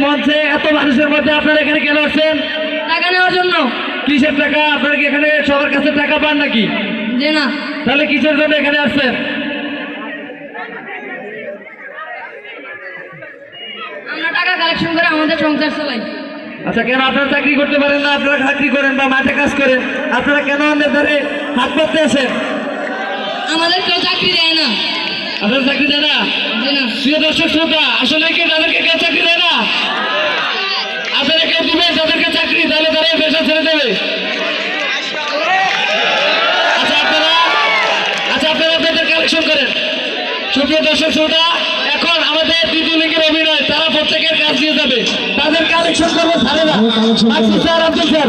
মঞ্চে এত মানুষের মধ্যে আপনারা এখানে কেন আসছেন? টাকা নেওয়ার জন্য। কিসের টাকা? আপনারা কি এখানে সবার কাছে টাকা পান নাকি? যে না। তাহলে কিসের জন্য এখানে আসছেন? আমরা টাকা কালেকশন করে আমাদের সংসার চালাই। আচ্ছা, কেন আপনারা চাকরি করতে পারেন না? আপনারা চাকরি করেন বা মাঠে কাজ করেন, আপনারা কেন আমাদের ধরে হাত পাততে আসেন? আমাদের কেউ চাকরি দেয় না। আপনারা চাকরি দেয় না? যে না। প্রিয় দর্শক শ্রোতা, আসলে কি তাদেরকে কেউ চাকরি দেয় না? আপনারা কেউ দিবেন তাদেরকে চাকরি, তাহলে তারা এই পেশা ছেড়ে দেবে। আচ্ছা আপনারা তাদের কালেকশন করেন। সুপ্রিয় দর্শক শ্রোতা, এখন আমাদের দ্বিতীয় লিঙ্গের অভিনয়, তারা প্রত্যেকের কাজ দিয়ে যাবে, তাদের কালেকশন করবো স্যারেরা। আব্দুল স্যার